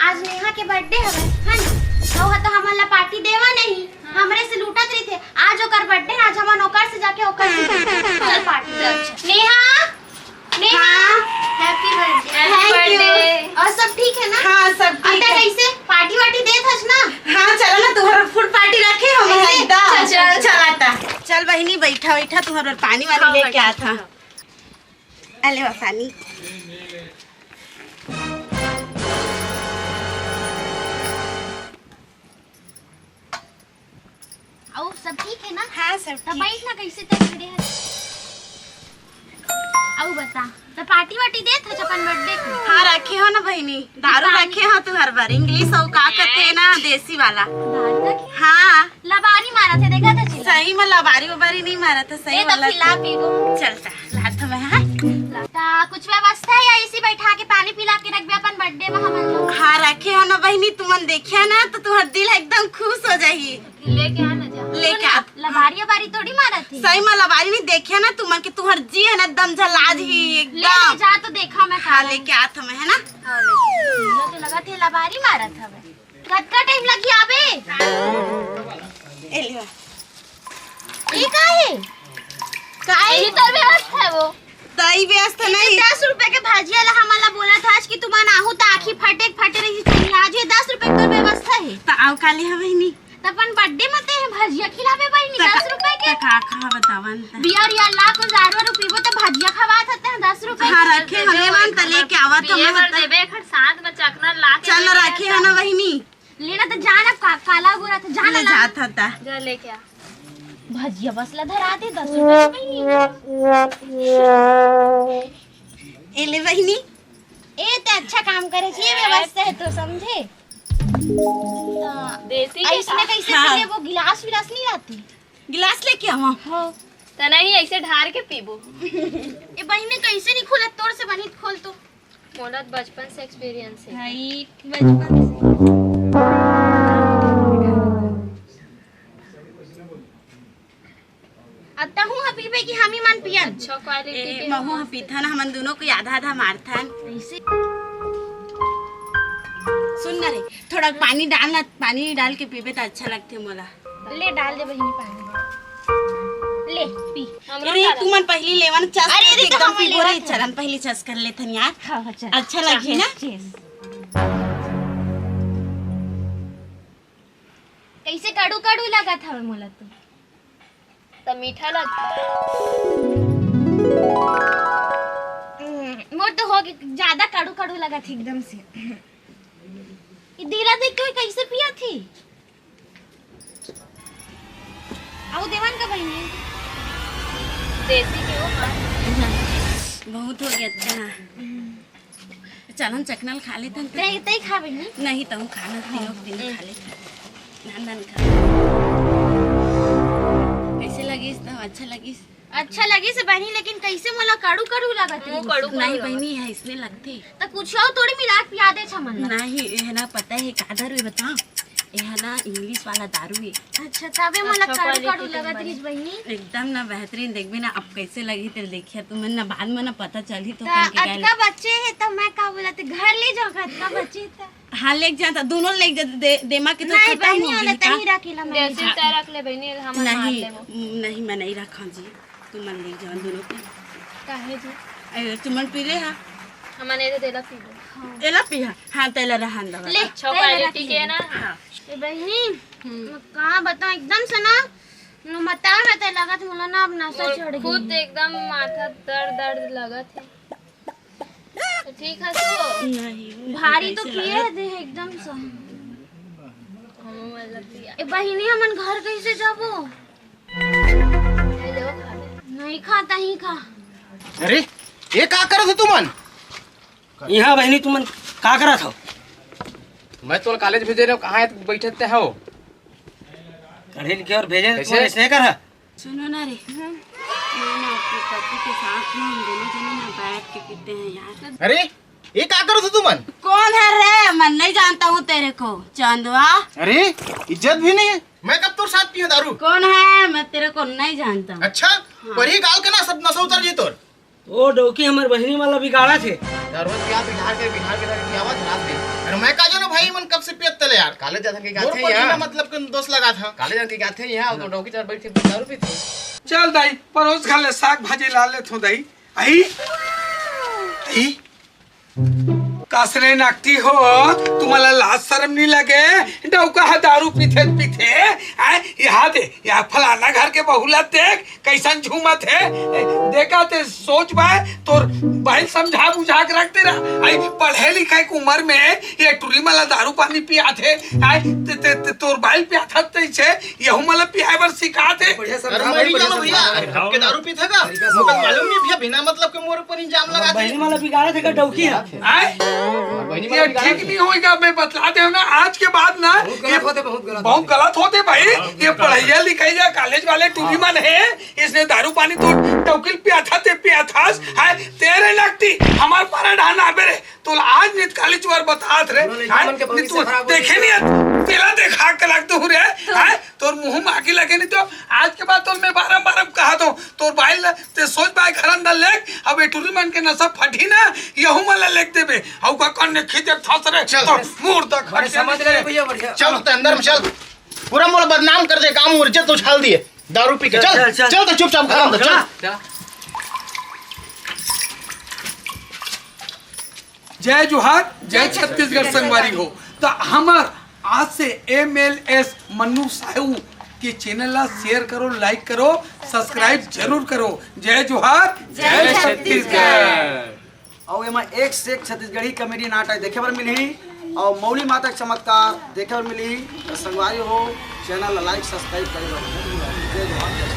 आज नेहा के बर्थडे हवे है ना, तो हमन ला पार्टी देवा नहीं, हमरे से लूटत रही थे। आज ओकर बर्थडे, आज हमन ओकर से जाके ओकर से चल पार्टी दे। Neha Neha happy birthday. और सब ठीक है ना? हाँ सब ठीक है। कैसे पार्टी वार्टी देत हस ना? हाँ चलो ना, तुम्हारा फुल पार्टी रखे हो एकदम। चल चलाता चल बहनी, बैठा बैठा तुम्हारा पानी वाली लेके आ था। अले वो पानी। और सब ठीक है ना? हाँ सब तब ठीक। बैठ ना, कैसे तक है? और बता, तो पार्टी वार्टी देत हस अपन बर्थडे को? हाँ रखे हो ना बहनी, दारू रखे हो तू हर बार। इंग्लिश और का कहते हैं ना, देसी वाला। दारू रखे? हाँ लबारी मारा थे, देखा था चिल्ला? सही में लबारी वबारी नहीं मारा था, सही तो वाला खिला पीबो। चलता लात में। हाँ कुछ व्यवस्था है या इसी बैठा के पानी पिला के रख दे अपन बर्थडे में हमन लोग? हाँ रखे हो ना बहनी, तुमन देखिया ना तो तुम्हारा दिल एकदम खुश हो जाही। लेके आ ना जा। लेके आ। लबारी बारी थोड़ी मारा थी। सही में लबारी नहीं देखिया ना तुमन के, तुम्हार जी है ना एकदम झलाज ही ले एकदम। जा तो देखा मैं। हाँ लेके आ था मैं, है ना? हाँ ले। तो लगा थे लबारी मारा था वे। कतका टाइम लगी आबे? ए ले ये का है? यही तो व्यवस्था है वो। तई व्यस्त नहीं। 10 रुपए के भाजिया ला हमला बोला था आज कि तुम आहू तो आखी फटे फटे रही चाहिए। आज ये 10 रुपए की व्यवस्था है। तो आओ काली है बहनी, तपन बर्थडे मते है भाजिया खिलावे बहनी 10 रुपए के। का खा बतावन। बियर या लाख और 1000 रुपए तो भाजिया खवा था 10 रुपए। हाँ रखे हमें मान त लेके आवत हमें बता। देबे खट साथ में चखना ला के चल रखे है ना बहनी, लेना तो जाना काला गोरा तो जाना ले जात था। जा लेके आ। भाजिया बस ला धरा दे 10 रुपए की बहनी। ए ले बहनी, ए ते अच्छा काम करे छी, व्यवस्था है तो समझे। देसी ऐसे कैसे हाँ। पीले, वो गिलास विलास नहीं आती? गिलास लेके आओ। हाँ। त नहीं ऐसे ढार के पीबो। ये बहने कैसे नहीं खोला, तोड़ से बनी खोल तो। मोला बचपन से एक्सपीरियंस है। भाई बचपन से। अत्ता हूँ पीबे की हामी मन पियन। अच्छा क्वालिटी ए के महू पीथन हमन दोनों को आधा आधा मारथन। ऐसे सुन ना रे, थोड़ा पानी डालना, पानी डाल के पीबे तो अच्छा लगते मोला। ले डाल दे बहनी पानी। ले पी। अरे तुमन पहली लेवन चस अरे कर रे, तो एकदम हम पीबो रे। लेवत है। चलन पहली चस कर लेथन यार। हाँ अच्छा। अच्छा लगी ना? कैसे काड़ू काड़ू लगा था मोला तो। त मीठा लगता। मोर तो हो गया, ज्यादा काड़ू काड़ू लगा थी एकदम से। ये दीरा देख के कैसे पिया थी? आओ देवान का बहनी। देसी के हो बहुत हो गया। अच्छा चलन चकनल खा लेथन तो। नहीं तई खा बहनी। नहीं तो खाना दिन खा लेथन। नान खा। कैसे लगी तो अच्छा लगी? अच्छा लगी से बहनी, लेकिन कैसे मोला काड़ू काड़ू लगा थी। मुंह कड़ू नहीं बहनी है इसमें लगते तो कुछ और थोड़ी मिला के पिया दे छमन। नहीं। ये ना पता है का दारू है बता, ये ना इंग्लिश वाला दारू है। अच्छा तबे मोला अच्छा काड़ू क्वालिटी काड़ू के लगा बने। थी बहनी। एकदम ना बेहतरीन। देखबे ना अब कैसे लगी तो देखिए तुम्हें ना बाद में ना पता चली तो तो कौन के अटका बच्चे है तो मैं का बोला ते घर ले जाओ, अटका बच्चे था। हाँ लेके जाता, दोनों लेके जाते। देमा के तो नहीं खत्म बहनी हो वाला गई का? तही रखेला मैं। देसी त रख ले बहनी, हम मार नहीं लेबो। नहीं मैं नहीं रखा जी, तुम मन ले जाओ दोनों को। काहे जी? तुम मन पी ले। हाँ हमने दे देला पीबो। एला पिया। हाँ तेला रहन दवा। ले अच्छा क्वालिटी के ना। हाँ ए बहनी मैं कहाँ बताऊँ, एकदम से ना मता में ते लगा था मोला ना अब नशा चढ़ गई। खुद एकदम माथा दर्द लगत है। तो ठीक है तो नहीं भारी तो किए दे एकदम से। हम वाला पिया। ए बहनी हमन घर कैसे जाबो? ले लो खा ले। नहीं खाता ही खा। अरे ये का करत हो तुमन? यहाँ बहनी तुमन का करत हो? मैं तो कॉलेज भेजे रहे, कहाँ बैठते हो? पढ़े लिखे और भेजे कैसे? तो ऐसे कर। सुनो ना रे, मैं ना अपने पति के साथ में हम दोनों जने ना बैठ के पीते हैं यार। अरे ये का करत हो तुमन? कौन है रे? मैं नहीं जानता हूँ तेरे को। चंदवा अरे इज्जत भी नहीं है। मैं कब तोर साथ पियो दारू? कौन है? मैं तेरे को नहीं जानता हूँ। अच्छा पर ही गाल के ना सब नशा उतर जी तोर। वो डौकी हमार बहनी वाला बिगाड़ा थे। रोज यहाँ बिहार के लड़की आवाज रात में अरे मैं का जानो भाई मन कब से पियत तले यार। कॉलेज जाते के मोर गाथे पर यहाँ मतलब कि दोस्त लगा था। कॉलेज जाते के गाथे यहाँ तो डॉक्टर चार बैठ के दारू पीते। चल दाई परोस खा ले, साग भाजी ला ले थो दाई। आई आई कासरे नाकती हो, तुम्हाला लाज शर्म नहीं लगे? डौका है दारू पीते पीते यहाँ दे, यहाँ फलाना घर के बहुला देख कैसन झूमत है। देखा ते सोच बाय तोर भाई समझा बुझा के रखते रहा। आई पढ़े लिखे की उम्र में ये टूरी मला दारू पानी पिया थे। तोर भाई पिया था तैसे यहू मला पिया बर सिखा थे। अरे मैं नहीं जानो भैया के दारू पीता का मुझे मालूम नहीं भैया, बिना मतलब के मोर पर इल्जाम लगा बहनी वाला बिगाड़ा थे का डौकी है। ये ठीक नहीं होगा, मैं बतलाते हूँ ना आज के बाद ना ये बहुत गलत होते भाई। ये पढ़ाइया लिखाइया कॉलेज वाले टूरी मन है, इसने दारू पानी तो टोकिल पिया था ते पिया था है तेरे लगती हमार पर ढाना बेरे तो आज नित कॉलेज वार बतात रे तू देखे नहीं तेला देखा के लगते हो रे है तोर मुंह में आके लगे नहीं तो आज के बाद तो मैं बारम कहा तो तोर बाइल ते सोच बाय खरन दल लेक अब टूरी मन के नसा फटी ना यहू मला लेक देबे औ का कन्ने खींचे फंस रे तो मुंह तक अरे समझ रहे भैया बढ़िया। चल तो अंदर में चल, पूरा मोर बदनाम कर दे, काम और इज्जत उछाल दिए दारू पी के। चल चल तो चुपचाप घर अंदर चल। जय जोहार, जय छत्तीसगढ़ संगवारी हो। तो हमार आज से MLS मन्नू साहू के चैनल ला शेयर करो, लाइक करो, सब्सक्राइब जरूर करो। जय जोहार, जय छत्तीसगढ़। और एमा एक से एक छत्तीसगढ़ी कॉमेडी नाटक देखे बर मिली और मौली माता के चमत्कार देखे बर मिली। संगवारी हो चैनल लाइक सब्सक्राइब करे।